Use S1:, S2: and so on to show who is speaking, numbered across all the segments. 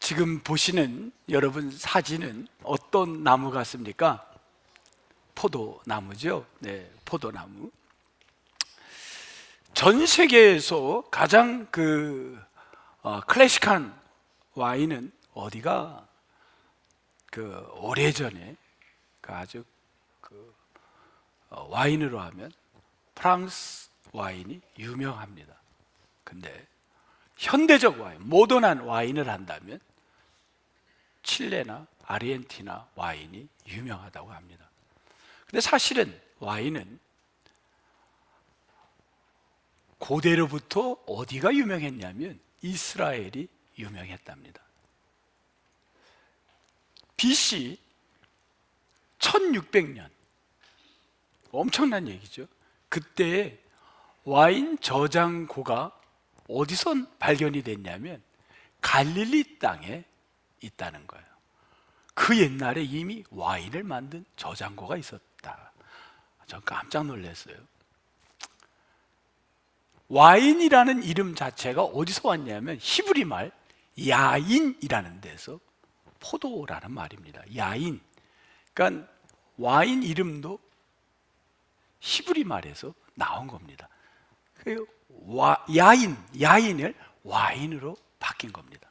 S1: 지금 보시는 여러분 사진은 어떤 나무 같습니까? 포도나무죠. 네, 포도나무. 전 세계에서 가장 클래식한 와인은 어디가 오래전에 아주 와인으로 하면 프랑스 와인이 유명합니다. 근데 현대적 와인, 모던한 와인을 한다면 칠레나 아르헨티나 와인이 유명하다고 합니다. 근데 사실은 와인은 고대로부터 어디가 유명했냐면 이스라엘이 유명했답니다. BC 1600년, 엄청난 얘기죠. 그때 와인 저장고가 어디서 발견이 됐냐면 갈릴리 땅에 있다는 거예요. 그 옛날에 이미 와인을 만든 저장고가 있었다. 전 깜짝 놀랐어요. 와인이라는 이름 자체가 어디서 왔냐면 히브리 말 야인이라는 데서 포도라는 말입니다. 야인. 그러니까 와인 이름도 히브리 말에서 나온 겁니다. 야인을 와인으로 바뀐 겁니다.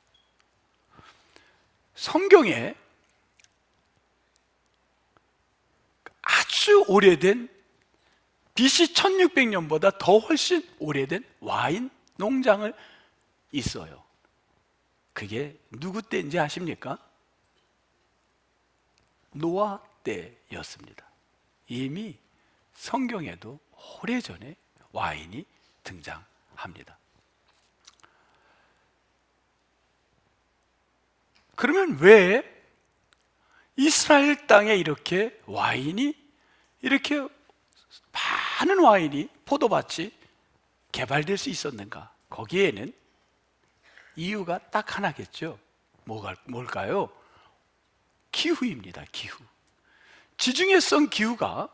S1: 성경에 아주 오래된 BC 1600년보다 더 훨씬 오래된 와인 농장을 있어요. 그게 누구 때인지 아십니까? 노아 때였습니다. 이미 성경에도 오래전에 와인이 등장합니다. 그러면 왜 이스라엘 땅에 이렇게 많은 와인이, 포도밭이 개발될 수 있었는가? 거기에는 이유가 딱 하나겠죠. 뭘까요? 기후입니다. 기후. 지중해성 기후가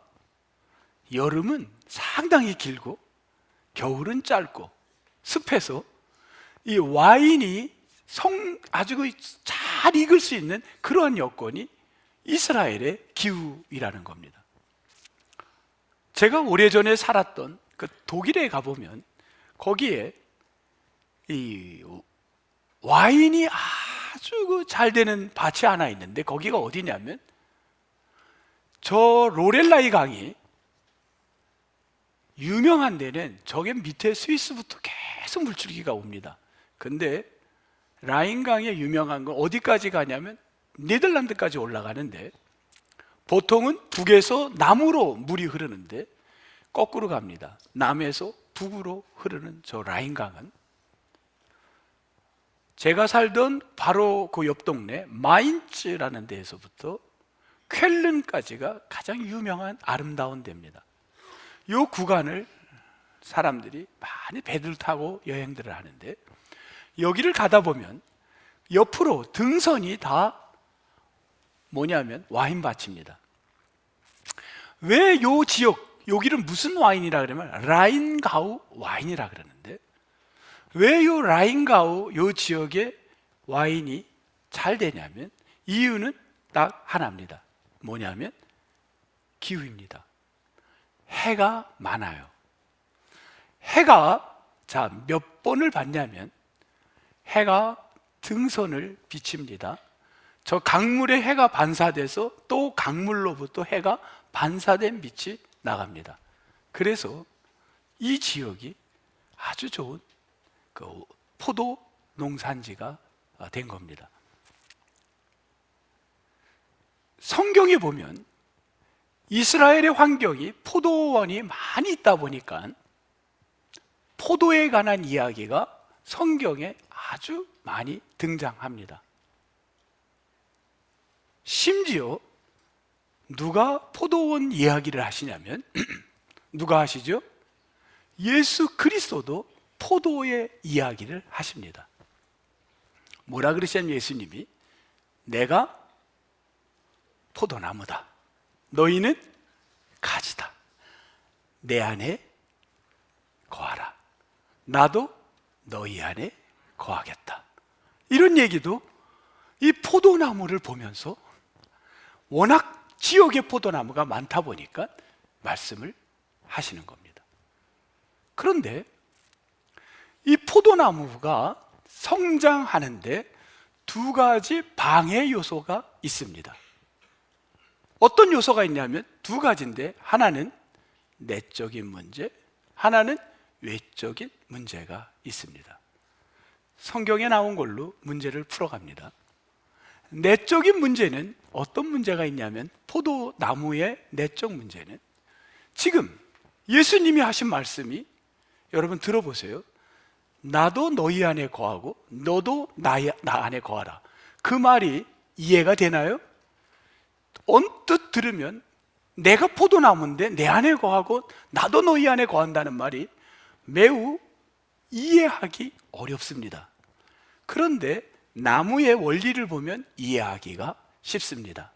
S1: 여름은 상당히 길고 겨울은 짧고 습해서 이 와인이 아주 잘 익을 수 있는 그러한 여건이 이스라엘의 기후이라는 겁니다. 제가 오래전에 살았던 독일에 가보면 거기에 이 와인이 아주 잘 되는 밭이 하나 있는데 거기가 어디냐면 저 로렐라이 강이 유명한 데는 저게 밑에 스위스부터 계속 물줄기가 옵니다. 근데 라인강에 유명한 건 어디까지 가냐면 네덜란드까지 올라가는데 보통은 북에서 남으로 물이 흐르는데 거꾸로 갑니다. 남에서 북으로 흐르는 저 라인강은 제가 살던 바로 그 옆 동네 마인츠라는 데에서부터 쾰른까지가 가장 유명한 아름다운 데입니다. 이 구간을 사람들이 많이 배들 타고 여행들을 하는데 여기를 가다 보면 옆으로 등선이 다 뭐냐면 와인밭입니다. 왜 이 지역, 여기를 무슨 와인이라 그러면 라인가우 와인이라 그러는데 왜 이 라인가우 이 지역에 와인이 잘 되냐면 이유는 딱 하나입니다. 뭐냐면 기후입니다. 해가 많아요. 해가 몇 번을 받냐면 해가 등선을 비칩니다. 저 강물에 해가 반사돼서 또 강물로부터 해가 반사된 빛이 나갑니다. 그래서 이 지역이 아주 좋은 포도 농산지가 된 겁니다. 성경에 보면 이스라엘의 환경이 포도원이 많이 있다 보니까 포도에 관한 이야기가 성경에 아주 많이 등장합니다. 심지어 누가 포도원 이야기를 하시냐면 누가 하시죠? 예수 그리스도도 포도의 이야기를 하십니다. 뭐라 그러시냐면 예수님이 내가 포도나무다. 너희는 가지다. 내 안에 거하라. 나도 너희 안에 거하겠다. 이런 얘기도 이 포도나무를 보면서 워낙 지역에 포도나무가 많다 보니까 말씀을 하시는 겁니다. 그런데 이 포도나무가 성장하는데 두 가지 방해 요소가 있습니다. 어떤 요소가 있냐면 두 가지인데, 하나는 내적인 문제, 하나는 외적인 문제가 있습니다. 성경에 나온 걸로 문제를 풀어갑니다. 내적인 문제는 어떤 문제가 있냐면, 포도나무의 내적 문제는 지금 예수님이 하신 말씀이, 여러분 들어보세요. 나도 너희 안에 거하고 너도 나 안에 거하라. 그 말이 이해가 되나요? 언뜻 들으면 내가 포도나무인데 내 안에 거하고 나도 너희 안에 거한다는 말이 매우 이해하기 어렵습니다. 그런데 나무의 원리를 보면 이해하기가 쉽습니다.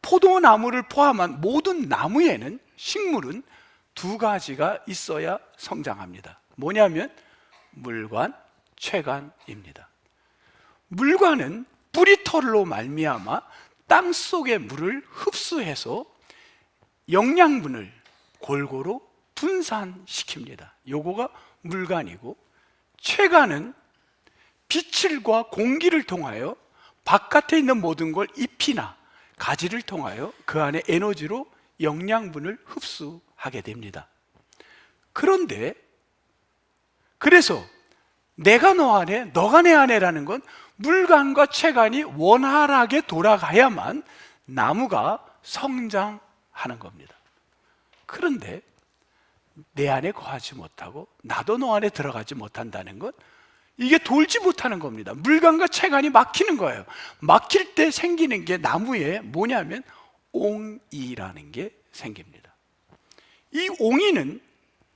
S1: 포도나무를 포함한 모든 나무에는, 식물은 두 가지가 있어야 성장합니다. 뭐냐면 물관, 채관입니다. 물관은 뿌리털로 말미암아 땅 속의 물을 흡수해서 영양분을 골고루 분산시킵니다. 요거가 물관이고, 채관은 빛과 공기를 통하여 바깥에 있는 모든 걸 잎이나 가지를 통하여 그 안에 에너지로 영양분을 흡수하게 됩니다. 그런데 그래서 내가 너 안에, 너가 내 안에라는 건 물관과 채관이 원활하게 돌아가야만 나무가 성장하는 겁니다. 그런데 내 안에 거하지 못하고 나도 너 안에 들어가지 못한다는 건 이게 돌지 못하는 겁니다. 물관과 채관이 막히는 거예요. 막힐 때 생기는 게 나무에 뭐냐면 옹이라는 게 생깁니다. 이 옹이는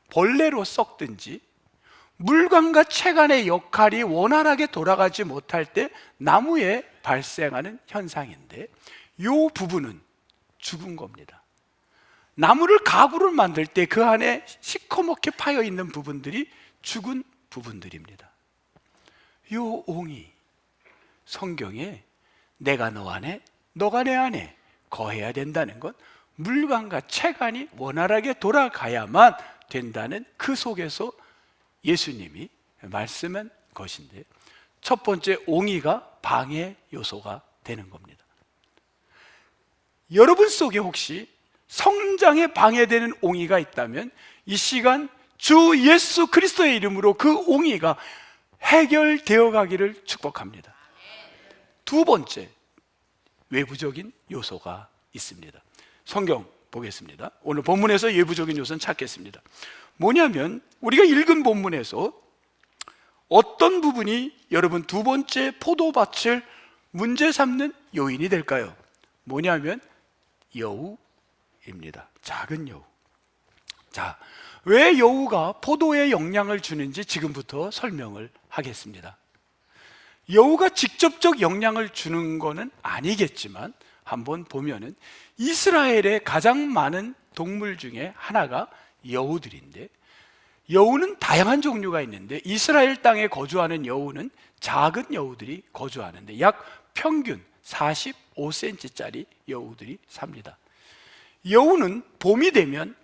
S1: 벌레로 썩든지 물관과 채관의 역할이 원활하게 돌아가지 못할 때 나무에 발생하는 현상인데, 이 부분은 죽은 겁니다. 나무를 가구를 만들 때 그 안에 시커멓게 파여 있는 부분들이 죽은 부분들입니다. 이 옹이, 성경에 내가 너 안에 너가 내 안에 거해야 된다는 건 물관과 채관이 원활하게 돌아가야만 된다는 그 속에서 예수님이 말씀한 것인데, 첫 번째 옹이가 방해 요소가 되는 겁니다. 여러분 속에 혹시 성장에 방해되는 옹이가 있다면 이 시간 주 예수 그리스도의 이름으로 그 옹이가 해결되어 가기를 축복합니다. 두 번째 외부적인 요소가 있습니다. 성경 보겠습니다. 오늘 본문에서 외부적인 요소는 찾겠습니다. 뭐냐면 우리가 읽은 본문에서 어떤 부분이 여러분 두 번째 포도밭을 문제 삼는 요인이 될까요? 뭐냐면 여우입니다. 작은 여우. 자, 왜 여우가 포도에 영향을 주는지 지금부터 설명을 하겠습니다. 여우가 직접적 영향을 주는 것은 아니겠지만 한번 보면은 이스라엘에 가장 많은 동물 중에 하나가 여우들인데, 여우는 다양한 종류가 있는데 이스라엘 땅에 거주하는 여우는 작은 여우들이 거주하는데 약 평균 45cm짜리 여우들이 삽니다. 여우는 봄이 되면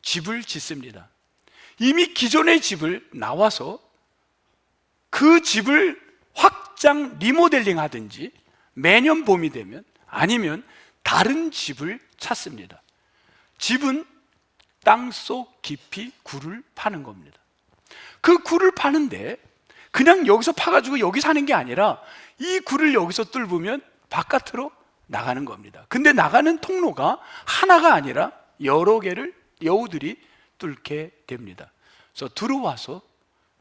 S1: 집을 짓습니다. 이미 기존의 집을 나와서 그 집을 확장 리모델링 하든지 매년 봄이 되면, 아니면 다른 집을 찾습니다. 집은 땅속 깊이 굴을 파는 겁니다. 그 굴을 파는데 그냥 여기서 파가지고 여기 사는 게 아니라 이 굴을 여기서 뚫으면 바깥으로 나가는 겁니다. 근데 나가는 통로가 하나가 아니라 여러 개를 여우들이 뚫게 됩니다. 그래서 들어와서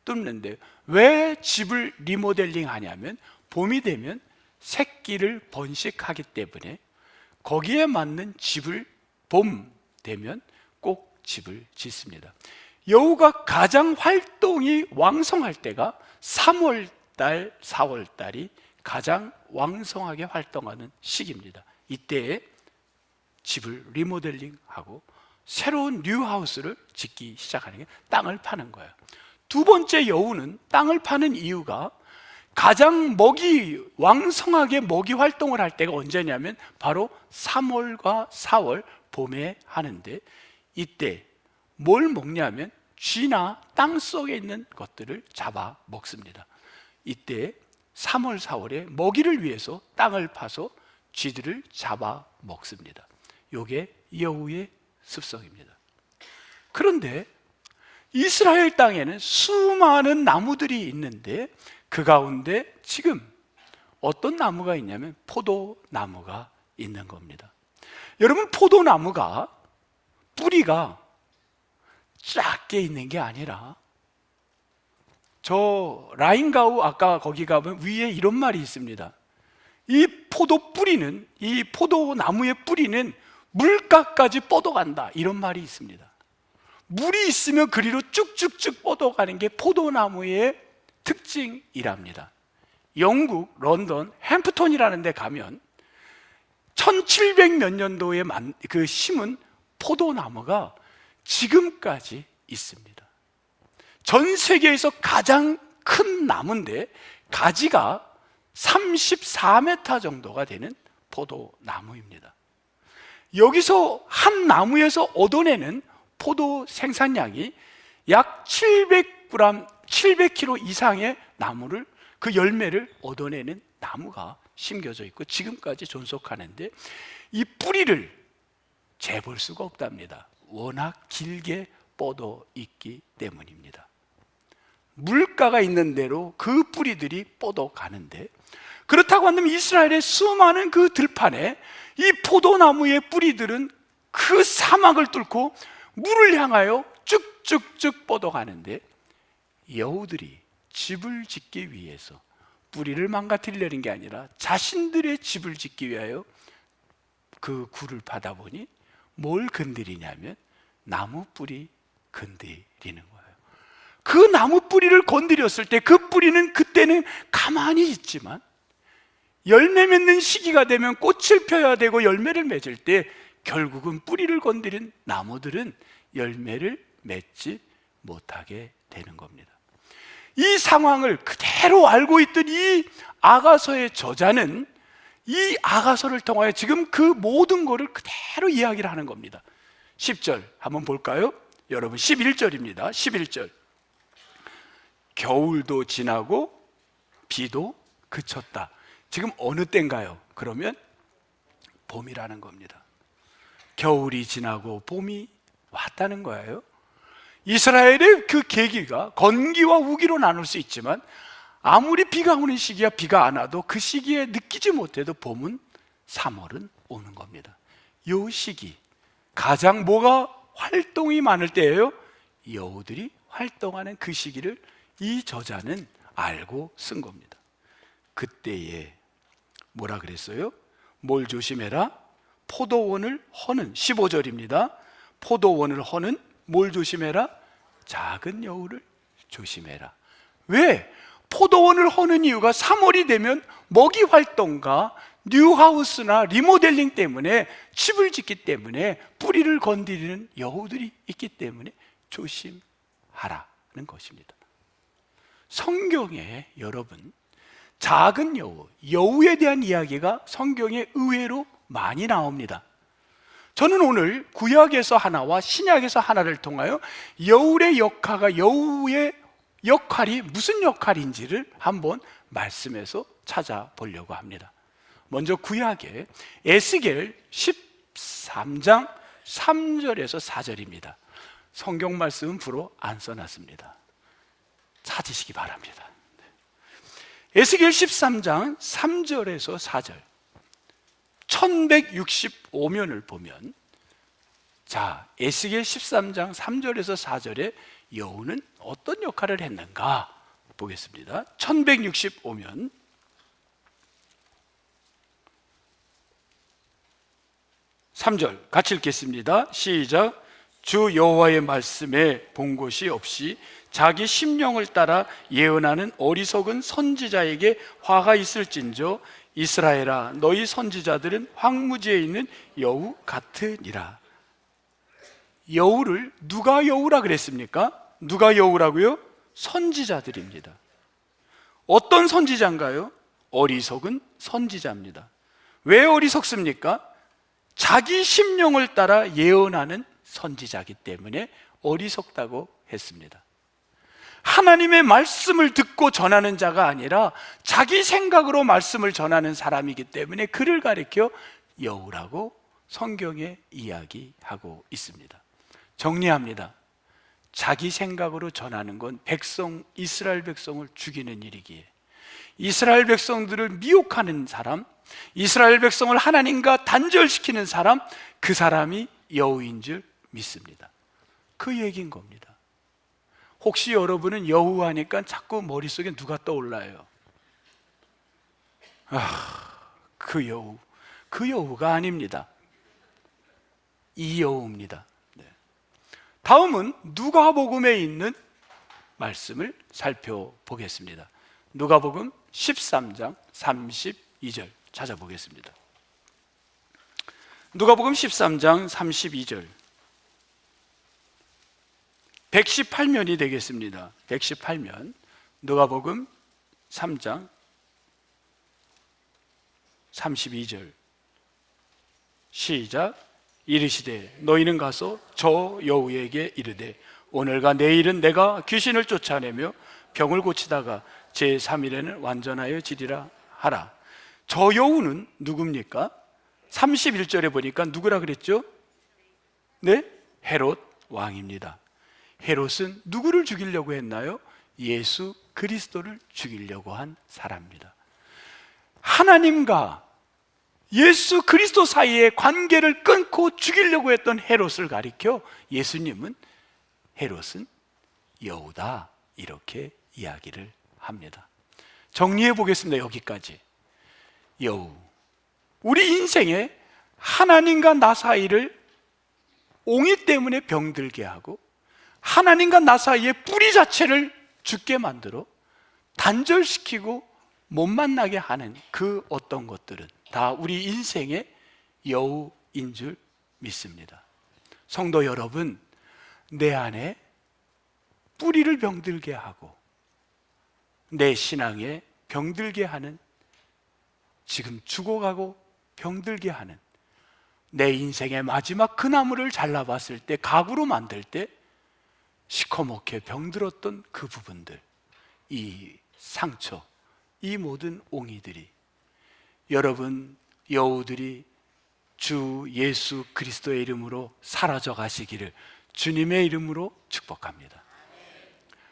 S1: 뚫는데, 왜 집을 리모델링 하냐면 봄이 되면 새끼를 번식하기 때문에 거기에 맞는 집을 봄 되면 꼭 집을 짓습니다. 여우가 가장 활동이 왕성할 때가 3월달, 4월달이 가장 왕성하게 활동하는 시기입니다. 이때에 집을 리모델링하고 새로운 뉴하우스를 짓기 시작하는 게 땅을 파는 거예요. 두 번째 여우는 땅을 파는 이유가 가장 먹이 왕성하게 먹이 활동을 할 때가 언제냐면 바로 3월과 4월 봄에 하는데, 이때 뭘 먹냐면 쥐나 땅 속에 있는 것들을 잡아 먹습니다. 이때 3월, 4월에 먹이를 위해서 땅을 파서 쥐들을 잡아 먹습니다. 이게 여우의 습성입니다. 그런데 이스라엘 땅에는 수많은 나무들이 있는데 그 가운데 지금 어떤 나무가 있냐면 포도나무가 있는 겁니다. 여러분, 포도나무가 뿌리가 작게 있는 게 아니라, 저 라인가우 아까 거기 가면 위에 이런 말이 있습니다. 이 포도 뿌리는, 이 포도나무의 뿌리는 물가까지 뻗어간다, 이런 말이 있습니다. 물이 있으면 그리로 쭉쭉쭉 뻗어가는 게 포도나무의 특징이랍니다. 영국 런던 햄프톤이라는 데 가면 1700 몇 년도에 그 심은 포도나무가 지금까지 있습니다. 전 세계에서 가장 큰 나무인데 가지가 34m 정도가 되는 포도나무입니다. 여기서 한 나무에서 얻어내는 포도 생산량이 약 700g, 700kg 이상의 나무를, 그 열매를 얻어내는 나무가 심겨져 있고 지금까지 존속하는데, 이 뿌리를 재볼 수가 없답니다. 워낙 길게 뻗어 있기 때문입니다. 물가가 있는 대로 그 뿌리들이 뻗어 가는데, 그렇다고 한다면 이스라엘의 수많은 그 들판에 이 포도나무의 뿌리들은 그 사막을 뚫고 물을 향하여 쭉쭉쭉 뻗어 가는데, 여우들이 집을 짓기 위해서 뿌리를 망가뜨리려는 게 아니라 자신들의 집을 짓기 위하여 그 굴을 파다 보니 뭘 건드리냐면 나무 뿌리 건드리는 거예요. 그 나무 뿌리를 건드렸을 때 그 뿌리는 그때는 가만히 있지만 열매 맺는 시기가 되면 꽃을 펴야 되고 열매를 맺을 때 결국은 뿌리를 건드린 나무들은 열매를 맺지 못하게 되는 겁니다. 이 상황을 그대로 알고 있던 이 아가서의 저자는 이 아가서를 통하여 지금 그 모든 것을 그대로 이야기를 하는 겁니다. 10절 한번 볼까요? 여러분, 11절입니다. 11절. 겨울도 지나고 비도 그쳤다. 지금 어느 때인가요? 그러면 봄이라는 겁니다. 겨울이 지나고 봄이 왔다는 거예요. 이스라엘의 그 계기가 건기와 우기로 나눌 수 있지만 아무리 비가 오는 시기야 비가 안 와도 그 시기에 느끼지 못해도 봄은 3월은 오는 겁니다. 이 시기 가장 뭐가 활동이 많을 때예요? 여우들이 활동하는 그 시기를 이 저자는 알고 쓴 겁니다. 그때에 뭐라 그랬어요? 뭘 조심해라? 포도원을 허는, 15절입니다. 포도원을 허는 뭘 조심해라? 작은 여우를 조심해라. 왜? 포도원을 허는 이유가 3월이 되면 먹이 활동과 뉴하우스나 리모델링 때문에, 집을 짓기 때문에 뿌리를 건드리는 여우들이 있기 때문에 조심하라는 것입니다. 성경에 여러분 작은 여우, 여우에 대한 이야기가 성경에 의외로 많이 나옵니다. 저는 오늘 구약에서 하나와 신약에서 하나를 통하여 여우의 역할이 무슨 역할인지를 한번 말씀에서 찾아보려고 합니다. 먼저 구약의 에스겔 13장 3절에서 4절입니다. 성경 말씀은 불어 안 써놨습니다. 찾으시기 바랍니다. 에스겔 13장 3절에서 4절 1165면을 보면, 자, 에스겔 13장 3절에서 4절에 여우는 어떤 역할을 했는가 보겠습니다. 1165면 3절 같이 읽겠습니다. 시작. 주 여호와의 말씀에 본 곳이 없이 자기 심령을 따라 예언하는 어리석은 선지자에게 화가 있을진저 이스라엘아, 너희 선지자들은 황무지에 있는 여우 같으니라. 여우를 누가 여우라 그랬습니까? 누가 여우라고요? 선지자들입니다. 어떤 선지자인가요? 어리석은 선지자입니다. 왜 어리석습니까? 자기 심령을 따라 예언하는 선지자이기 때문에 어리석다고 했습니다. 하나님의 말씀을 듣고 전하는 자가 아니라 자기 생각으로 말씀을 전하는 사람이기 때문에 그를 가리켜 여우라고 성경에 이야기하고 있습니다. 정리합니다. 자기 생각으로 전하는 건 이스라엘 백성을 죽이는 일이기에, 이스라엘 백성들을 미혹하는 사람, 이스라엘 백성을 하나님과 단절시키는 사람, 그 사람이 여우인 줄 믿습니다. 그 얘기인 겁니다. 혹시 여러분은 여우 하니까 자꾸 머릿속에 누가 떠올라요? 그 여우가 아닙니다. 이 여우입니다. 다음은 누가복음에 있는 말씀을 살펴보겠습니다. 누가복음 13장 32절 찾아보겠습니다. 누가복음 13장 32절 118면이 되겠습니다. 118면 누가복음 3장 32절 시작. 이르시되 너희는 가서 저 여우에게 이르되 오늘과 내일은 내가 귀신을 쫓아내며 병을 고치다가 제3일에는 완전하여 지리라 하라. 저 여우는 누굽니까? 31절에 보니까 누구라 그랬죠? 네? 헤롯 왕입니다. 헤롯은 누구를 죽이려고 했나요? 예수 그리스도를 죽이려고 한 사람입니다. 하나님과 예수 그리스도 사이의 관계를 끊고 죽이려고 했던 헤롯을 가리켜 예수님은 헤롯은 여우다 이렇게 이야기를 합니다. 정리해 보겠습니다. 여기까지. 여우, 우리 인생에 하나님과 나 사이를 옹이 때문에 병들게 하고 하나님과 나 사이의 뿌리 자체를 죽게 만들어 단절시키고 못 만나게 하는 그 어떤 것들은 다 우리 인생의 여우인 줄 믿습니다. 성도 여러분, 내 안에 뿌리를 병들게 하고 내 신앙에 병들게 하는, 지금 죽어가고 병들게 하는 내 인생의 마지막 그 나무를 잘라봤을 때, 가구로 만들 때 시커멓게 병들었던 그 부분들, 이 상처, 이 모든 옹이들이, 여러분 여우들이 주 예수 그리스도의 이름으로 사라져 가시기를 주님의 이름으로 축복합니다.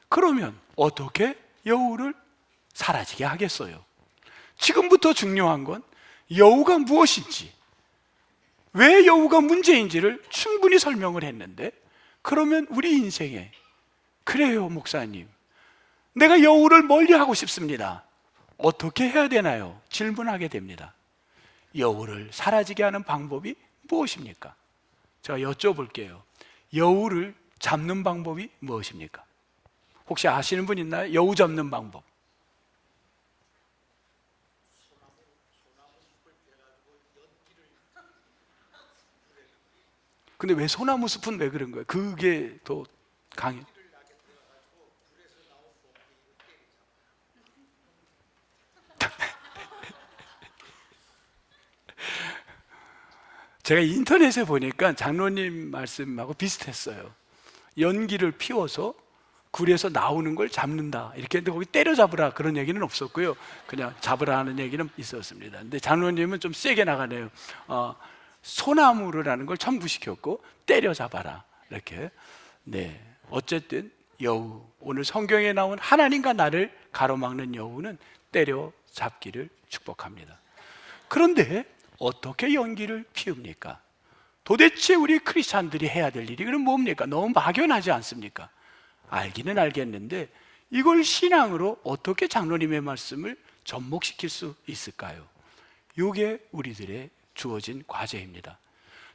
S1: 그러면 어떻게 여우를 사라지게 하겠어요? 지금부터 중요한 건 여우가 무엇인지, 왜 여우가 문제인지를 충분히 설명을 했는데, 그러면 우리 인생에, 그래요 목사님, 내가 여우를 멀리하고 싶습니다. 어떻게 해야 되나요? 질문하게 됩니다. 여우를 사라지게 하는 방법이 무엇입니까? 제가 여쭤볼게요. 여우를 잡는 방법이 무엇입니까? 혹시 아시는 분 있나요? 여우 잡는 방법. 근데 왜 소나무 숲은 왜 그런 거예요? 그게 더 강해. 제가 인터넷에 보니까 장로님 말씀하고 비슷했어요. 연기를 피워서 굴에서 나오는 걸 잡는다 이렇게 했는데 거기 때려잡으라 그런 얘기는 없었고요. 그냥 잡으라 하는 얘기는 있었습니다. 근데 장로님은 좀 세게 나가네요. 소나무라는 걸 첨부시켰고 때려잡아라 이렇게. 네, 어쨌든 여우, 오늘 성경에 나온 하나님과 나를 가로막는 여우는 때려잡기를 축복합니다. 그런데 어떻게 연기를 피웁니까? 도대체 우리 크리스찬들이 해야 될 일이 그럼 뭡니까? 너무 막연하지 않습니까? 알기는 알겠는데 이걸 신앙으로 어떻게 장로님의 말씀을 접목시킬 수 있을까요? 이게 우리들의 주어진 과제입니다.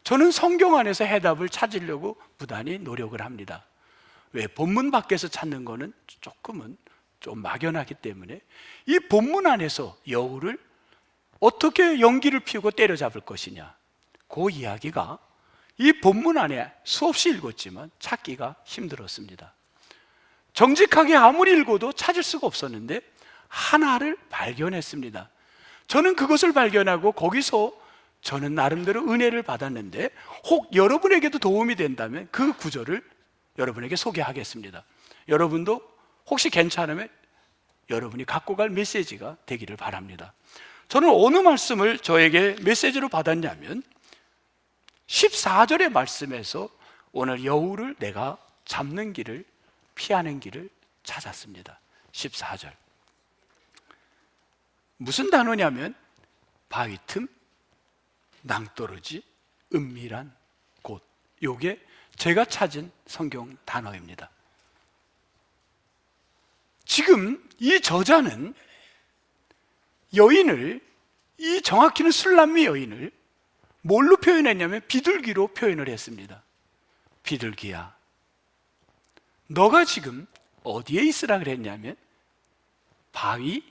S1: 저는 성경 안에서 해답을 찾으려고 부단히 노력을 합니다. 왜? 본문 밖에서 찾는 거는 조금은 좀 막연하기 때문에 이 본문 안에서 여우를 어떻게 연기를 피우고 때려잡을 것이냐, 그 이야기가 이 본문 안에 수없이 읽었지만 찾기가 힘들었습니다. 정직하게 아무리 읽어도 찾을 수가 없었는데 하나를 발견했습니다. 저는 그것을 발견하고 거기서 저는 나름대로 은혜를 받았는데, 혹 여러분에게도 도움이 된다면 그 구절을 여러분에게 소개하겠습니다. 여러분도 혹시 괜찮으면 여러분이 갖고 갈 메시지가 되기를 바랍니다. 저는 어느 말씀을 저에게 메시지로 받았냐면 14절의 말씀에서 오늘 여우를 내가 잡는 길을, 피하는 길을 찾았습니다. 14절 무슨 단어냐면 바위 틈, 낭떠러지, 은밀한 곳. 요게 제가 찾은 성경 단어입니다. 지금 이 저자는 여인을, 이 정확히는 술람미 여인을 뭘로 표현했냐면 비둘기로 표현을 했습니다. 비둘기야, 너가 지금 어디에 있으라 그랬냐면 바위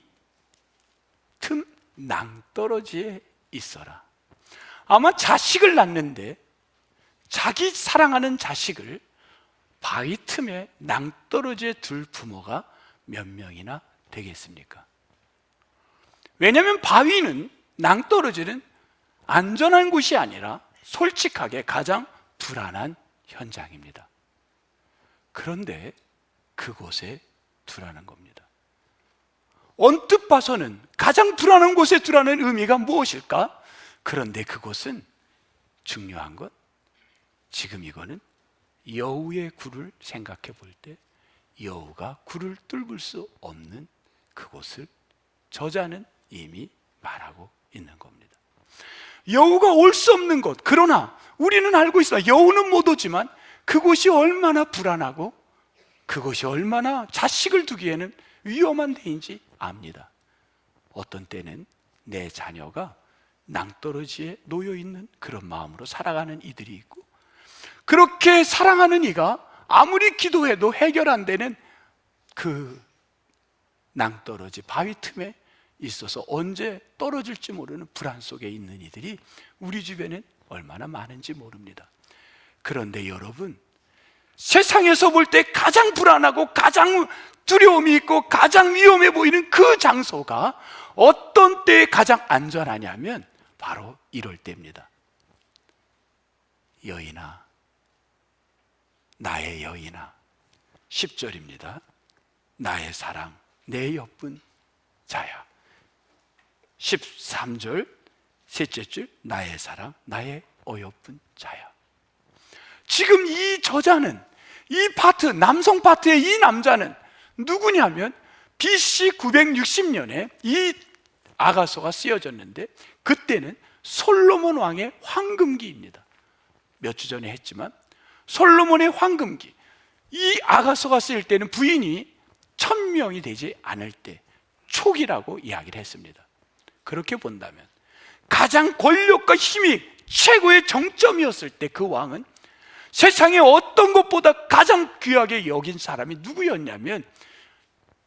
S1: 틈 낭떠러지에 있어라. 아마 자식을 낳는데 자기 사랑하는 자식을 바위 틈에 낭떠러지에 둘 부모가 몇 명이나 되겠습니까? 왜냐하면 바위는, 낭떠러지는 안전한 곳이 아니라 솔직하게 가장 불안한 현장입니다. 그런데 그곳에 두라는 겁니다. 언뜻 봐서는 가장 불안한 곳에 두라는 의미가 무엇일까? 그런데 그곳은, 중요한 것, 지금 이거는 여우의 굴을 생각해 볼 때 여우가 굴을 뚫을 수 없는 그곳을 저자는 이미 말하고 있는 겁니다. 여우가 올 수 없는 곳, 그러나 우리는 알고 있어요. 여우는 못 오지만 그곳이 얼마나 불안하고 그것이 얼마나 자식을 두기에는 위험한 데인지 압니다. 어떤 때는 내 자녀가 낭떠러지에 놓여있는 그런 마음으로 살아가는 이들이 있고, 그렇게 사랑하는 이가 아무리 기도해도 해결 안 되는 그 낭떠러지, 바위 틈에 있어서 언제 떨어질지 모르는 불안 속에 있는 이들이 우리 주변엔 얼마나 많은지 모릅니다. 그런데 여러분, 세상에서 볼 때 가장 불안하고 가장 두려움이 있고 가장 위험해 보이는 그 장소가 어떤 때에 가장 안전하냐면 바로 이럴 때입니다. 여인아, 나의 여인아, 10절입니다. 나의 사랑, 내 예쁜 자야. 13절 셋째 줄, 나의 사랑, 나의 어여쁜 자야. 지금 이 저자는, 이 파트, 남성 파트의 이 남자는 누구냐면 BC 960년에 이 아가서가 쓰여졌는데 그때는 솔로몬 왕의 황금기입니다. 몇 주 전에 했지만 솔로몬의 황금기, 이 아가서가 쓰일 때는 부인이 1000명이 되지 않을 때 초기라고 이야기를 했습니다. 그렇게 본다면 가장 권력과 힘이 최고의 정점이었을 때 그 왕은 세상에 어떤 것보다 가장 귀하게 여긴 사람이 누구였냐면,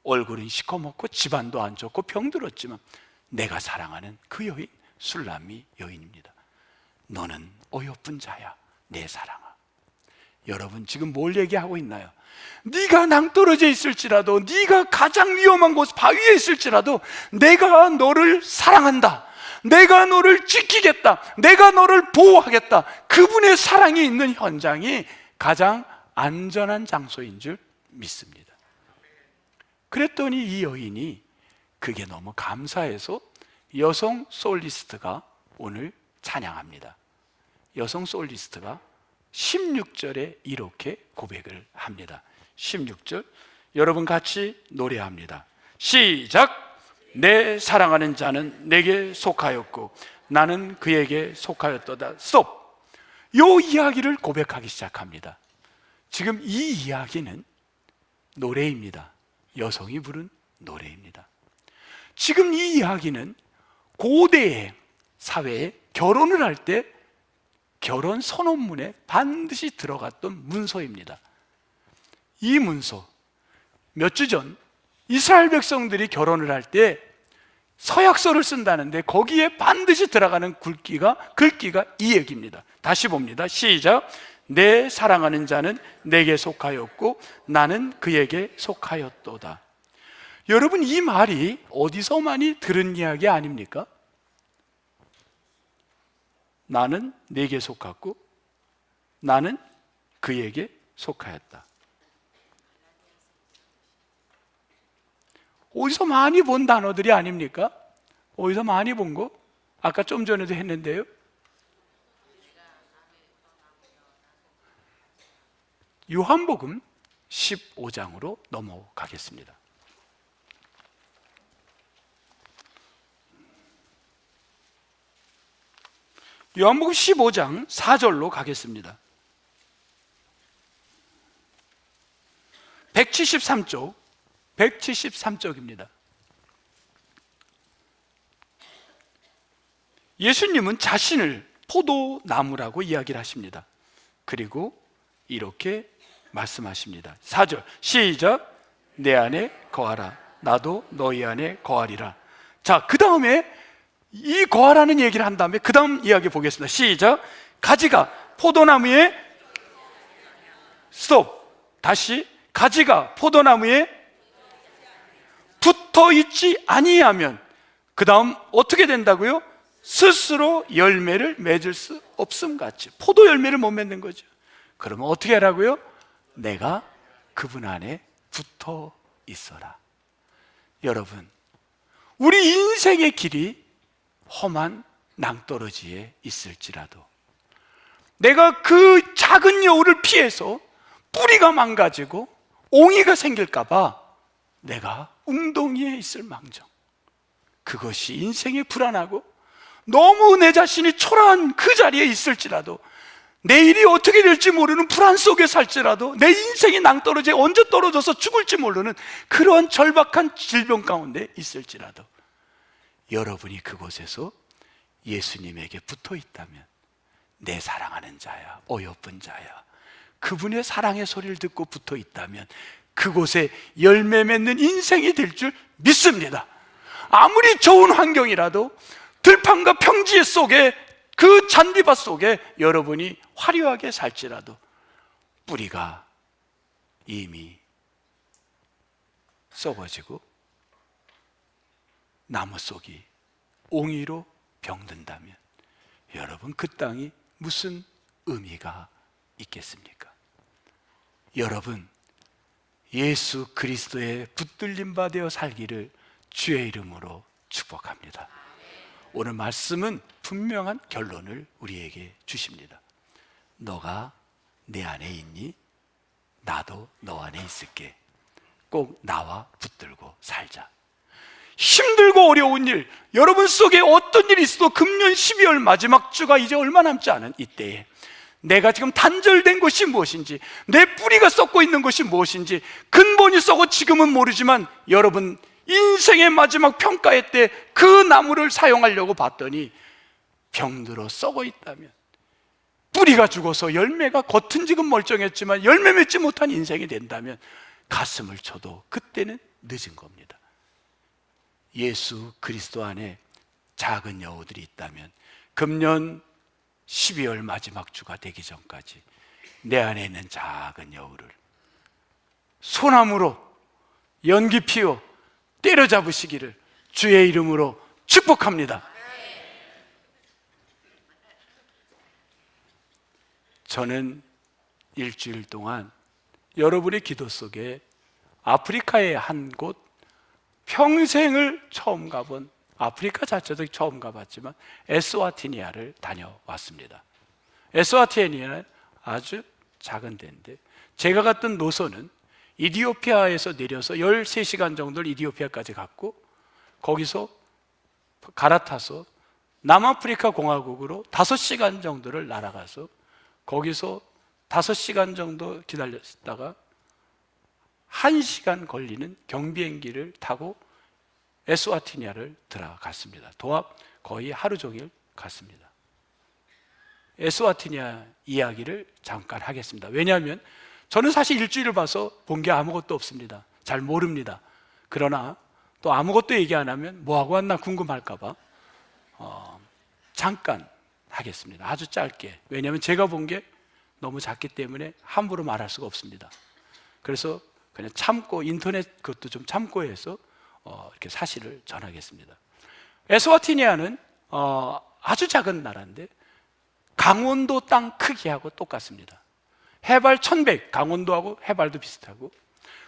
S1: 얼굴은 시커멓고 집안도 안 좋고 병들었지만 내가 사랑하는 그 여인, 술람미 여인입니다. 너는 어여쁜 자야, 내 사랑아. 여러분 지금 뭘 얘기하고 있나요? 네가 낭떠러져 있을지라도, 네가 가장 위험한 곳 바위에 있을지라도 내가 너를 사랑한다, 내가 너를 지키겠다, 내가 너를 보호하겠다. 그분의 사랑이 있는 현장이 가장 안전한 장소인 줄 믿습니다. 그랬더니 이 여인이 그게 너무 감사해서 여성 솔리스트가 오늘 찬양합니다. 여성 솔리스트가 16절에 이렇게 고백을 합니다. 16절 여러분 같이 노래합니다. 시작! 내 사랑하는 자는 내게 속하였고 나는 그에게 속하였도다. 스톱! 요 이야기를 고백하기 시작합니다. 지금 이 이야기는 노래입니다. 여성이 부른 노래입니다. 지금 이 이야기는 고대의 사회에 결혼을 할 때 결혼 선언문에 반드시 들어갔던 문서입니다. 이 문서, 몇 주 전 이스라엘 백성들이 결혼을 할 때 서약서를 쓴다는데 거기에 반드시 들어가는 글귀가 이 얘기입니다. 다시 봅니다. 시작! 내 사랑하는 자는 내게 속하였고 나는 그에게 속하였도다. 여러분, 이 말이 어디서 많이 들은 이야기 아닙니까? 나는 내게 속하고 나는 그에게 속하였다. 어디서 많이 본 단어들이 아닙니까? 어디서 많이 본 거? 아까 좀 전에도 했는데요. 요한복음 15장으로 넘어가겠습니다. 요한복음 15장 4절로 가겠습니다. 173쪽, 173쪽입니다. 예수님은 자신을 포도나무라고 이야기를 하십니다. 그리고 이렇게 말씀하십니다. 4절 시작. 내 안에 거하라. 나도 너희 안에 거하리라. 자, 그 다음에 이 거하라는 얘기를 한 다음에 그 다음 이야기 보겠습니다. 시작. 가지가 포도나무에 스톱. 다시 가지가 포도나무에 붙어 있지 아니하면 그 다음 어떻게 된다고요? 스스로 열매를 맺을 수 없음 같이. 포도 열매를 못 맺는 거죠. 그러면 어떻게 하라고요? 내가 그분 안에 붙어 있어라. 여러분, 우리 인생의 길이 험한 낭떠러지에 있을지라도 내가 그 작은 여우를 피해서 뿌리가 망가지고 옹이가 생길까봐 내가 웅덩이에 있을 망정, 그것이 인생이 불안하고 너무 내 자신이 초라한 그 자리에 있을지라도, 내일이 어떻게 될지 모르는 불안 속에 살지라도, 내 인생이 낭떠러지에 언제 떨어져서 죽을지 모르는 그러한 절박한 질병 가운데 있을지라도 여러분이 그곳에서 예수님에게 붙어 있다면, 내 사랑하는 자야, 어여쁜 자야, 그분의 사랑의 소리를 듣고 붙어 있다면 그곳에 열매 맺는 인생이 될 줄 믿습니다. 아무리 좋은 환경이라도 들판과 평지 속에, 그 잔디밭 속에 여러분이 화려하게 살지라도 뿌리가 이미 썩어지고 나무 속이 옹이로 병든다면 여러분, 그 땅이 무슨 의미가 있겠습니까? 여러분, 예수 그리스도의 붙들림 바 되어 살기를 주의 이름으로 축복합니다. 오늘 말씀은 분명한 결론을 우리에게 주십니다. 너가 내 안에 있니? 나도 너 안에 있을게. 꼭 나와 붙들고 살자. 힘들고 어려운 일, 여러분 속에 어떤 일이 있어도 금년 12월 마지막 주가 이제 얼마 남지 않은 이때에 내가 지금 단절된 것이 무엇인지, 내 뿌리가 썩고 있는 것이 무엇인지, 근본이 썩어 지금은 모르지만 여러분 인생의 마지막 평가의 때 그 나무를 사용하려고 봤더니 병들어 썩어 있다면, 뿌리가 죽어서 열매가 겉은 지금 멀쩡했지만 열매 맺지 못한 인생이 된다면 가슴을 쳐도 그때는 늦은 겁니다. 예수 그리스도 안에 작은 여우들이 있다면 금년 12월 마지막 주가 되기 전까지 내 안에 있는 작은 여우를 소나무로 연기 피워 때려잡으시기를 주의 이름으로 축복합니다. 저는 일주일 동안 여러분의 기도 속에 아프리카의 한 곳, 평생을 처음 가본, 아프리카 자체도 처음 가봤지만 에스와티니아를 다녀왔습니다. 에스와티니아는 아주 작은 데인데, 제가 갔던 노선은 이디오피아에서 내려서 13시간 정도를 이디오피아까지 갔고, 거기서 갈아타서 남아프리카 공화국으로 5시간 정도를 날아가서 거기서 5시간 정도 기다렸다가 1시간 걸리는 경비행기를 타고 에스와티니아를 들어갔습니다. 도합 거의 하루 종일 갔습니다. 에스와티니아 이야기를 잠깐 하겠습니다. 왜냐하면 저는 사실 일주일을 봐서 본 게 아무것도 없습니다. 잘 모릅니다. 그러나 또 아무것도 얘기 안 하면 뭐하고 왔나 궁금할까 봐 잠깐 하겠습니다. 아주 짧게. 왜냐하면 제가 본 게 너무 작기 때문에 함부로 말할 수가 없습니다. 그래서 그냥 참고, 인터넷 그것도 좀 참고 해서 이렇게 사실을 전하겠습니다. 에스와티니아는 아주 작은 나라인데 강원도 땅 크기하고 똑같습니다. 해발 1100, 강원도하고 해발도 비슷하고,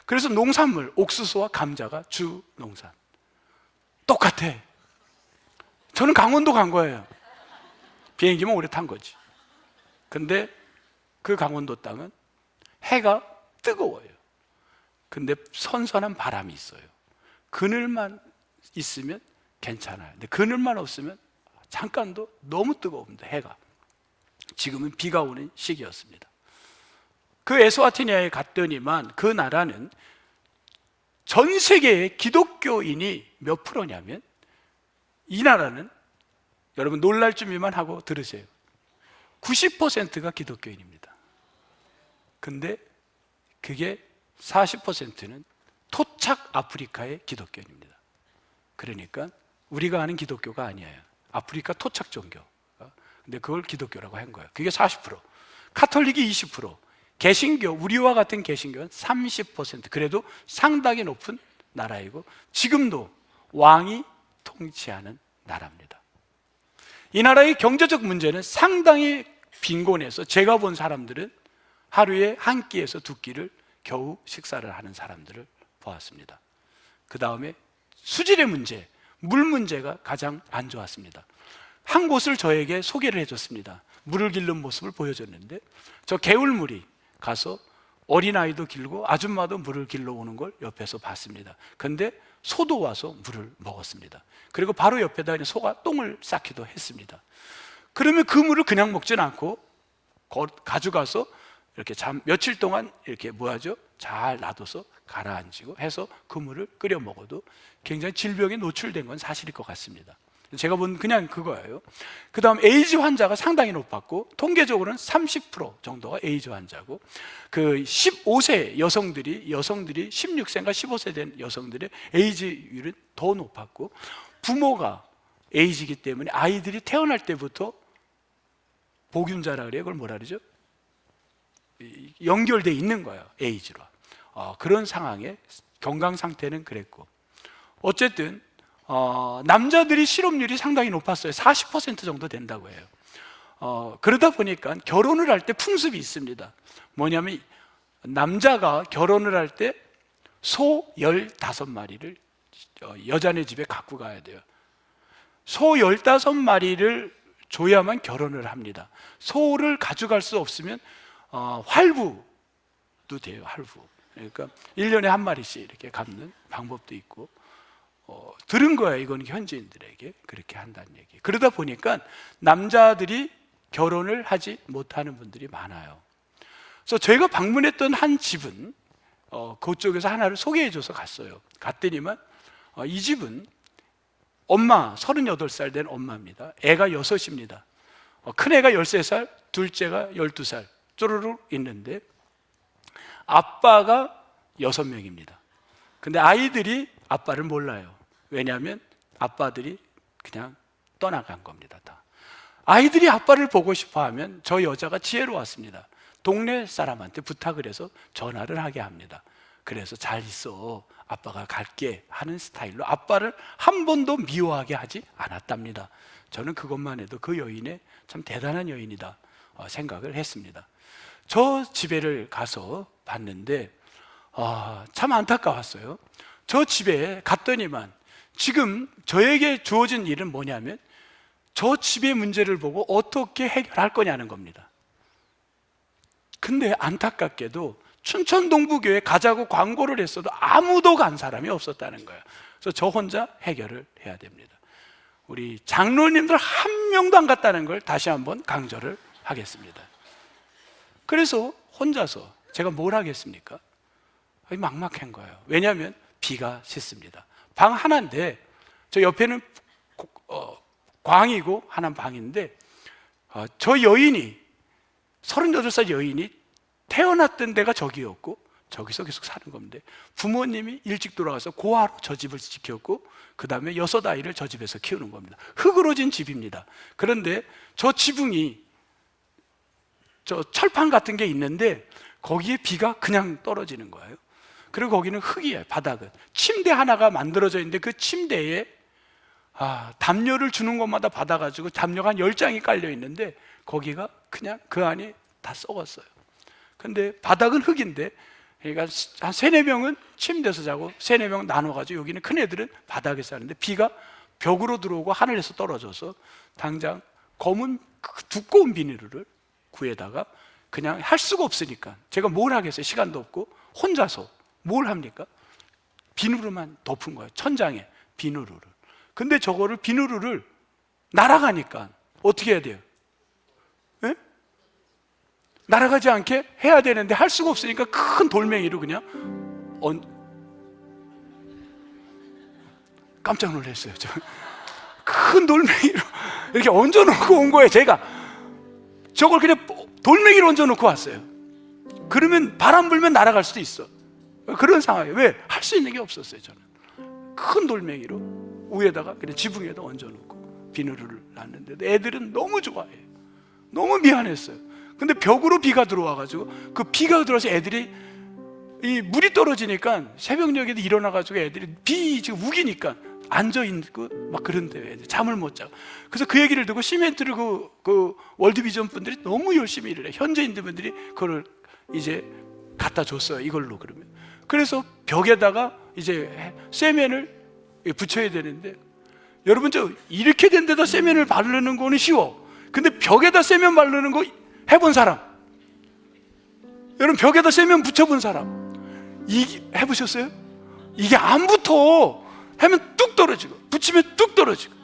S1: 그래서 농산물, 옥수수와 감자가 주 농산. 똑같아. 저는 강원도 간 거예요. 비행기만 오래 탄 거지. 근데 그 강원도 땅은 해가 뜨거워요. 근데 선선한 바람이 있어요. 그늘만 있으면 괜찮아요. 근데 그늘만 없으면 잠깐도 너무 뜨거웁니다, 해가. 지금은 비가 오는 시기였습니다. 그 에스와티니아에 갔더니만 그 나라는 전 세계의 기독교인이 몇 프로냐면, 이 나라는 여러분 놀랄 준비만 하고 들으세요. 90%가 기독교인입니다. 근데 그게 40%는 토착 아프리카의 기독교인입니다. 그러니까 우리가 아는 기독교가 아니에요. 아프리카 토착 종교. 근데 그걸 기독교라고 한 거예요. 그게 40%. 카톨릭이 20%. 개신교, 우리와 같은 개신교는 30%. 그래도 상당히 높은 나라이고 지금도 왕이 통치하는 나라입니다. 이 나라의 경제적 문제는 상당히 빈곤해서 제가 본 사람들은 하루에 한 끼에서 두 끼를 겨우 식사를 하는 사람들을 보았습니다. 그 다음에 수질의 문제, 물 문제가 가장 안 좋았습니다. 한 곳을 저에게 소개를 해줬습니다. 물을 길는 모습을 보여줬는데, 저 개울물이 가서 어린아이도 길고 아줌마도 물을 길러 오는 걸 옆에서 봤습니다. 근데 소도 와서 물을 먹었습니다. 그리고 바로 옆에다 소가 똥을 싸기도 했습니다. 그러면 그 물을 그냥 먹진 않고 가져가서 이렇게 며칠 동안 이렇게 뭐하죠? 잘 놔둬서 가라앉히고 해서 그 물을 끓여 먹어도 굉장히 질병에 노출된 건 사실일 것 같습니다. 제가 본 그냥 그거예요. 그 다음 에이즈 환자가 상당히 높았고, 통계적으로는 30% 정도가 에이즈 환자고, 그 15세 여성들이 16세인가 15세 된 여성들의 에이즈율은 더 높았고, 부모가 에이즈이기 때문에 아이들이 태어날 때부터 복균자라 그래요. 그걸 뭐라 그러죠? 연결되어 있는 거예요, 에이즈로. 그런 상황에 건강 상태는 그랬고, 어쨌든 남자들이 실업률이 상당히 높았어요. 40% 정도 된다고 해요. 그러다 보니까 결혼을 할 때 풍습이 있습니다. 뭐냐면 남자가 결혼을 할 때 소 15마리를 여자네 집에 갖고 가야 돼요. 소 15마리를 줘야만 결혼을 합니다. 소를 가져갈 수 없으면 활부도 돼요. 활부. 그러니까 1년에 한 마리씩 이렇게 갚는 방법도 있고, 들은 거예요. 이건 현지인들에게 그렇게 한다는 얘기. 그러다 보니까 남자들이 결혼을 하지 못하는 분들이 많아요. 그래서 저희가 방문했던 한 집은 그쪽에서 하나를 소개해줘서 갔어요. 갔더니만 이 집은 엄마, 38살 된 엄마입니다. 애가 6입니다. 큰 애가 13살, 둘째가 12살 쪼르륵 있는데 아빠가 6명입니다. 근데 아이들이 아빠를 몰라요. 왜냐하면 아빠들이 그냥 떠나간 겁니다. 다. 아이들이 아빠를 보고 싶어 하면 저 여자가 지혜로웠습니다. 동네 사람한테 부탁을 해서 전화를 하게 합니다. 그래서 잘 있어, 아빠가 갈게 하는 스타일로 아빠를 한 번도 미워하게 하지 않았답니다. 저는 그것만 해도 그 여인의 참 대단한 여인이다 생각을 했습니다. 저 집에를 가서 봤는데 참 안타까웠어요. 저 집에 갔더니만 지금 저에게 주어진 일은 뭐냐면 저 집의 문제를 보고 어떻게 해결할 거냐는 겁니다. 근데 안타깝게도 춘천 동부교회 가자고 광고를 했어도 아무도 간 사람이 없었다는 거예요. 그래서 저 혼자 해결을 해야 됩니다. 우리 장로님들 한 명도 안 갔다는 걸 다시 한번 강조를 하겠습니다. 그래서 혼자서 제가 뭘 하겠습니까? 막막한 거예요. 왜냐하면 비가 씻습니다. 방 하나인데 저 옆에는 광이고 하나는 방인데 저 여인이 38살 여인이 태어났던 데가 저기였고 저기서 계속 사는 겁니다. 부모님이 일찍 돌아가서 고아로 저 집을 지켰고 그 다음에 6아이를 저 집에서 키우는 겁니다. 흙으로 진 집입니다. 그런데 저 지붕이 저 철판 같은 게 있는데 거기에 비가 그냥 떨어지는 거예요. 그리고 거기는 흙이에요. 바닥은 침대 하나가 만들어져 있는데 그 침대에 담요를 주는 곳마다 받아가지고 담요가 한 10장이 깔려 있는데 거기가 그냥 그 안이 다 썩었어요. 근데 바닥은 흙인데, 그러니까 한 3-4명은 침대에서 자고 3-4명 나눠가지고 여기는 큰 애들은 바닥에서 자는데, 비가 벽으로 들어오고 하늘에서 떨어져서 당장 검은 두꺼운 비닐을 구에다가 그냥 할 수가 없으니까 제가 뭘 하겠어요. 시간도 없고 혼자서 뭘 합니까? 비누로만 덮은 거예요. 천장에 비누를. 근데 저거를 비누를 날아가니까 어떻게 해야 돼요? 예? 날아가지 않게 해야 되는데 할 수가 없으니까 큰 돌멩이로 그냥 깜짝 놀랐어요. 큰 돌멩이로 이렇게 얹어놓고 온 거예요. 제가 저걸 그냥 돌멩이로 얹어놓고 왔어요. 그러면 바람 불면 날아갈 수도 있어. 그런 상황이에요. 왜? 할 수 있는 게 없었어요. 저는 큰 돌멩이로 위에다가 그냥 지붕에다 얹어놓고 비누를 놨는데 애들은 너무 좋아해요. 너무 미안했어요. 근데 벽으로 비가 들어와가지고 그 비가 들어와서 애들이 이 물이 떨어지니까 새벽녘에도 일어나가지고 애들이 비 지금 우기니까 앉아있고 막 그런데요. 애들 잠을 못 자고. 그래서 그 얘기를 듣고 시멘트를 그 월드비전 분들이 너무 열심히 일을 해요. 현지인들 분들이 그걸 이제 갖다 줬어요. 이걸로. 그러면 그래서 벽에다가 이제 세면을 붙여야 되는데, 여러분 저 이렇게 된 데다 세면을 바르는 거는 쉬워. 근데 벽에다 세면 바르는 거 해본 사람? 여러분 벽에다 세면 붙여본 사람? 해보셨어요? 이게 안 붙어. 하면 뚝 떨어지고 붙이면 뚝 떨어지고.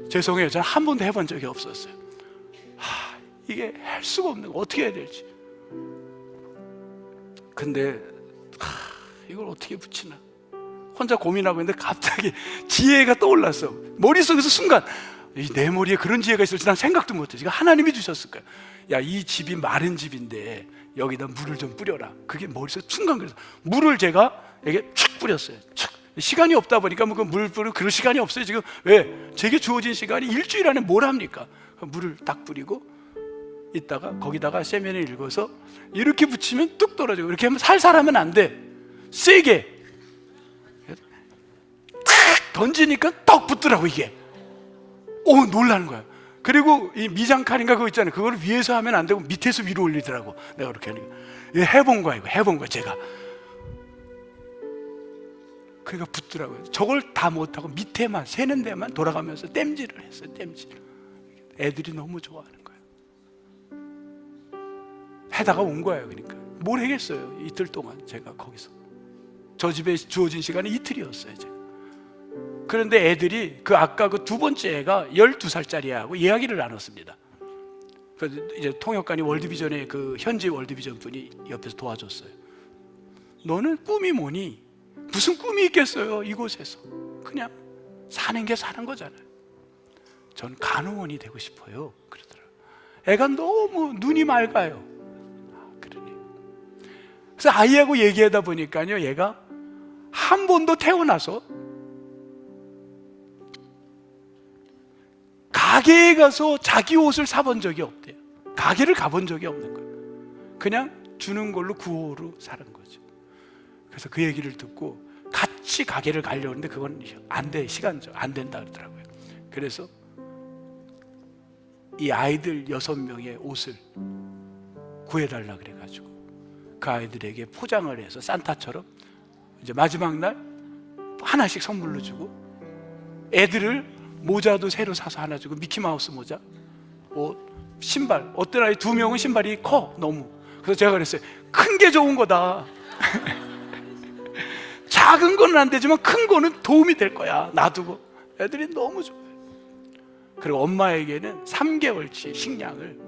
S1: 죄송해요. 저는 한 번도 해본 적이 없었어요. 이게 할 수가 없는 거. 어떻게 해야 될지. 근데 이걸 어떻게 붙이나 혼자 고민하고 있는데 갑자기 지혜가 떠올랐어. 머릿속에서 순간 내 머리에 그런 지혜가 있을지 난 생각도 못해. 지금 하나님이 주셨을 거야. 야, 이 집이 마른 집인데 여기다 물을 좀 뿌려라. 그게 머릿속에 순간 그래서 물을 제가 여기에 촥 뿌렸어요. 촥. 시간이 없다 보니까 뭐 그 물 뿌리고 그럴 시간이 없어요. 지금 왜? 제게 주어진 시간이 일주일 안에 뭘 합니까? 물을 딱 뿌리고 있다가 거기다가 세면을 읽어서 이렇게 붙이면 뚝 떨어지고, 이렇게 하면 살살 하면 안 돼. 세게 탁 던지니까 떡 붙더라고 이게. 놀라는 거야. 그리고 이 미장칼인가 그거 있잖아요. 그거를 위에서 하면 안 되고 밑에서 위로 올리더라고. 내가 그렇게 하니까 해본 거야. 이거 해본 거야 제가. 그러니까 붙더라고요. 저걸 다 못하고 밑에만 세는 데만 돌아가면서 땜질을 했어요. 땜질. 애들이 너무 좋아하는 거예요. 해다가 온 거예요. 그러니까 뭘 하겠어요. 이틀 동안 제가 거기서 저 집에 주어진 시간이 이틀이었어요. 제가. 그런데 애들이 아까 그 두 번째 애가 12살짜리 애하고 이야기를 나눴습니다. 그래서 이제 통역관이 월드비전의 그 현지 월드비전 분이 옆에서 도와줬어요. 너는 꿈이 뭐니? 무슨 꿈이 있겠어요? 이곳에서 그냥 사는 게 사는 거잖아요. 전 간호원이 되고 싶어요. 그러더라고요. 애가 너무 눈이 맑아요. 그러니 그래서 아이하고 얘기하다 보니까요, 얘가 한 번도 태어나서 가게에 가서 자기 옷을 사본 적이 없대요. 가게를 가본 적이 없는 거예요. 그냥 주는 걸로 구호로 사는 거죠. 그래서 그 얘기를 듣고 같이 가게를 가려고 했는데 그건 안 돼. 시간적 안 된다 그러더라고요. 그래서 이 아이들 6명의 옷을 구해달라 그래가지고 그 아이들에게 포장을 해서 산타처럼 이제 마지막 날 하나씩 선물로 주고, 애들을 모자도 새로 사서 하나 주고, 미키마우스 모자, 옷, 신발. 어떤 아이 2명은 신발이 커 너무. 그래서 제가 그랬어요. 큰 게 좋은 거다. 작은 거는 안 되지만 큰 거는 도움이 될 거야. 놔두고. 애들이 너무 좋아요. 그리고 엄마에게는 3개월치 식량을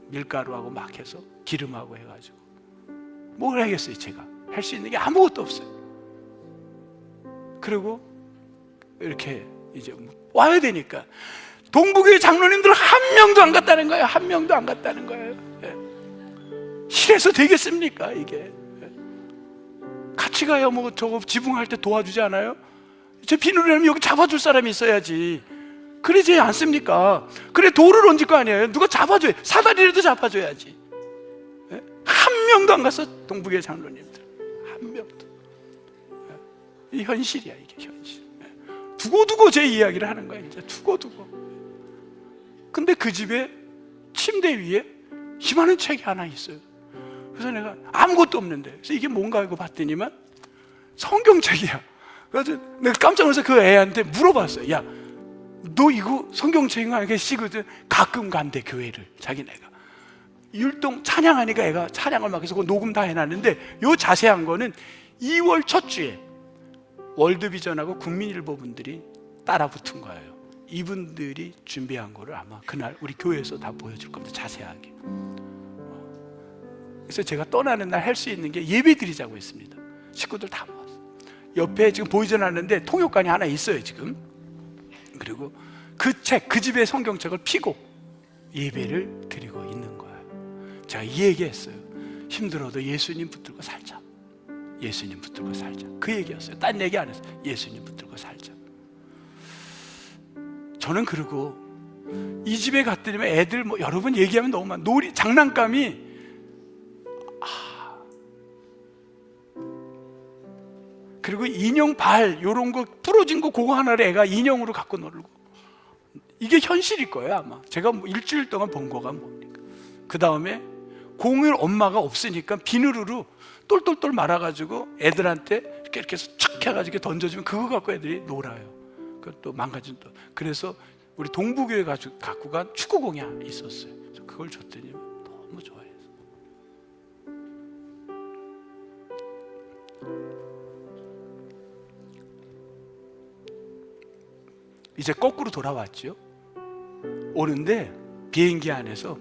S1: 밀가루하고 막 해서 기름하고 해가지고. 뭘 하겠어요. 제가 할 수 있는 게 아무것도 없어요. 그리고 이렇게 이제 와야 되니까 동부교회 장로님들 한 명도 안 갔다는 거예요. 한 명도 안 갔다는 거예요. 이래서 되겠습니까 이게? 같이 가야 뭐 저거 지붕할 때 도와주지 않아요? 제 비누를 하면 여기 잡아줄 사람이 있어야지. 그러지 않습니까? 그래 돌을 얹을 거 아니에요. 누가 잡아줘야, 사다리라도 잡아줘야지. 한 명도 안 갔어. 동부교회 장로님들 한 명도. 이 현실이야, 이게 현실. 두고두고 제 이야기를 하는 거야, 이제 두고두고. 근데 그 집에 침대 위에 희망하는 책이 하나 있어요. 그래서 내가 아무것도 없는데, 그래서 이게 뭔가 하고 봤더니만 성경책이야. 그래서 내가 깜짝 놀라서 그 애한테 물어봤어요. 야, 너 이거 성경책인 거 알겠지? 가끔 간대, 교회를. 자기네가 율동 찬양하니까 애가 찬양을 막 해서 그 녹음 다 해놨는데, 요 자세한 거는 2월 첫 주에 월드비전하고 국민일보 분들이 따라 붙은 거예요. 이분들이 준비한 거를 아마 그날 우리 교회에서 다 보여줄 겁니다, 자세하게. 그래서 제가 떠나는 날 할 수 있는 게 예배 드리자고 했습니다. 식구들 다 모았어요. 옆에 지금 보이진 않는데 통역관이 하나 있어요, 지금. 그리고 그 책, 그 집의 성경책을 피고 예배를 드리고 있는 거예요. 제가 이 얘기했어요. 힘들어도 예수님 붙들고 살자. 예수님 붙들고 살자. 그 얘기였어요. 딴 얘기 안 했어요. 예수님 붙들고 살자. 저는 그리고 이 집에 갔더니 애들 뭐 여러분 얘기하면 너무 많아. 놀이 장난감이 그리고 인형 발 요런 거 부러진 거 그거 하나를 애가 인형으로 갖고 놀고. 이게 현실일 거예요, 아마. 제가 뭐 일주일 동안 본 거가 뭡니까? 그 다음에 공을 엄마가 없으니까 비누로 똘똘똘 말아가지고 애들한테 이렇게 해서 착 해가지고 던져주면 그거 갖고 애들이 놀아요. 그것도 망가진 또. 그래서 우리 동부교회 갖고 간 축구공이 있었어요. 그래서 그걸 줬더니 너무 좋아해서. 이제 거꾸로 돌아왔죠. 오는데 비행기 안에서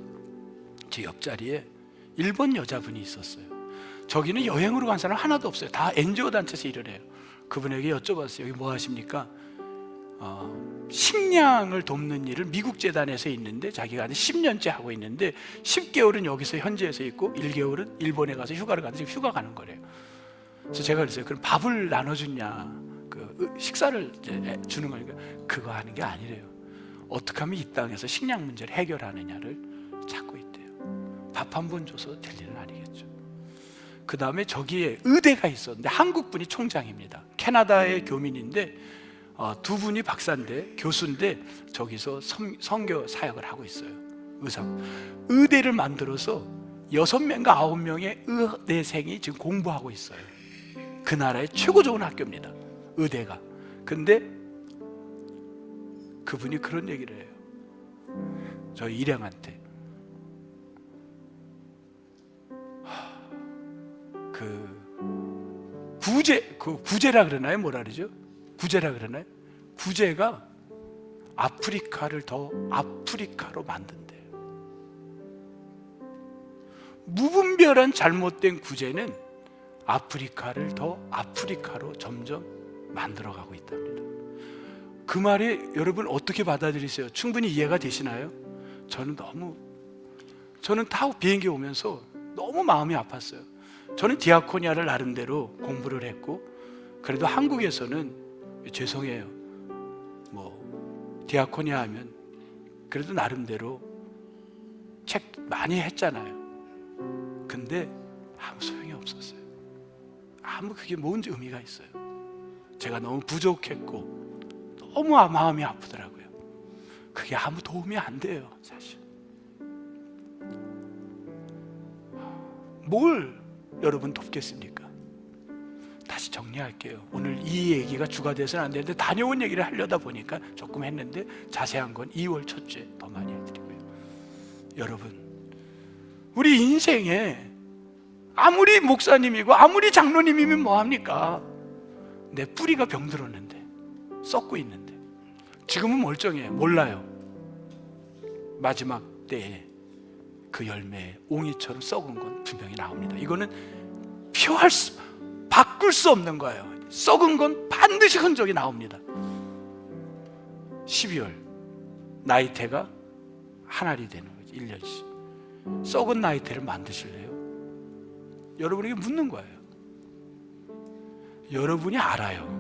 S1: 제 옆자리에 일본 여자분이 있었어요. 저기는 여행으로 간 사람 하나도 없어요. 다 NGO 단체에서 일을 해요. 그분에게 여쭤봤어요. 여기 뭐 하십니까? 식량을 돕는 일을 미국 재단에서 있는데 자기가 한 10년째 하고 있는데 10개월은 여기서 현지에서 있고 1개월은 일본에 가서 휴가를 가는데 지금 휴가 가는 거래요. 그래서 제가 그랬어요. 그럼 밥을 나눠주냐? 그 식사를 주는 거니까 그거 하는 게 아니래요. 어떻게 하면 이 땅에서 식량 문제를 해결하느냐를 찾고 있대요. 밥 한 번 줘서 될 일은 아니겠죠. 그 다음에 저기에 의대가 있었는데 한국 분이 총장입니다. 캐나다의 교민인데 두 분이 박사인데 교수인데 저기서 선교 사역을 하고 있어요. 의대를 만들어서 6명과 9명의 의대생이 지금 공부하고 있어요. 그 나라의 최고 좋은 학교입니다, 의대가. 근데 그분이 그런 얘기를 해요. 저희 일행한테 구제라 그러나요? 뭐라 그러죠? 구제라 그러나요? 구제가 아프리카를 더 아프리카로 만든대요. 무분별한 잘못된 구제는 아프리카를 더 아프리카로 점점 만들어가고 있답니다. 그 말이 여러분 어떻게 받아들이세요? 충분히 이해가 되시나요? 저는 타고 비행기 오면서 너무 마음이 아팠어요. 저는 디아코니아를 나름대로 공부를 했고, 그래도 한국에서는 죄송해요, 뭐 디아코니아 하면 그래도 나름대로 책 많이 했잖아요. 근데 아무 소용이 없었어요. 아무 그게 뭔 의미가 있어요. 제가 너무 부족했고 너무 마음이 아프더라고요. 그게 아무 도움이 안 돼요, 사실. 뭘 여러분 돕겠습니까? 다시 정리할게요. 오늘 이 얘기가 주가 돼서는 안 되는데 다녀온 얘기를 하려다 보니까 조금 했는데 자세한 건 2월 첫 주에 더 많이 해드리고요. 여러분, 우리 인생에 아무리 목사님이고 아무리 장로님이면 뭐합니까? 내 뿌리가 병들었는데, 썩고 있는데, 지금은 멀쩡해요. 몰라요. 마지막 때에 그 열매에 옹이처럼 썩은 건 분명히 나옵니다. 이거는 바꿀 수 없는 거예요. 썩은 건 반드시 흔적이 나옵니다. 12월 나이테가 한 알이 되는 거죠. 1년씩. 썩은 나이테를 만드실래요? 여러분에게 묻는 거예요. 여러분이 알아요.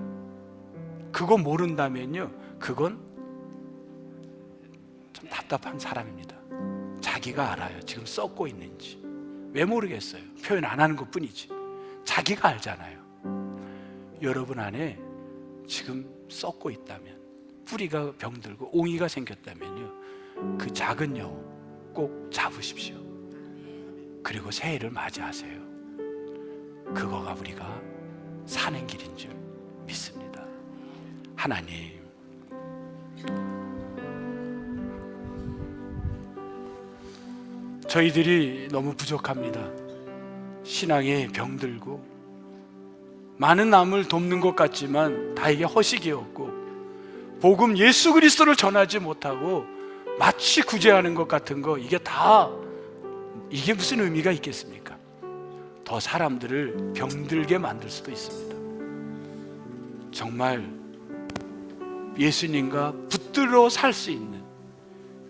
S1: 그거 모른다면요, 그건 좀 답답한 사람입니다. 자기가 알아요. 지금 썩고 있는지. 왜 모르겠어요? 표현 안 하는 것 뿐이지. 자기가 알잖아요. 여러분 안에 지금 썩고 있다면, 뿌리가 병들고 옹이가 생겼다면요, 그 작은 여우 꼭 잡으십시오. 그리고 새해를 맞이하세요. 그거가 우리가 사는 길인 줄 믿습니다. 하나님, 저희들이 너무 부족합니다. 신앙에 병들고 많은 남을 돕는 것 같지만 다에게 허식이었고, 복음 예수 그리스도를 전하지 못하고 마치 구제하는 것 같은 거, 이게 무슨 의미가 있겠습니까? 더 사람들을 병들게 만들 수도 있습니다. 정말 예수님과 붙들어 살 수 있는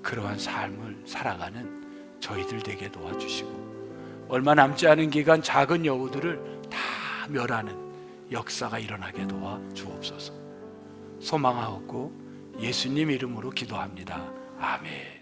S1: 그러한 삶을 살아가는 저희들 되게 도와주시고, 얼마 남지 않은 기간 작은 여우들을 다 멸하는 역사가 일어나게 도와주옵소서. 소망하옵고 예수님 이름으로 기도합니다. 아멘.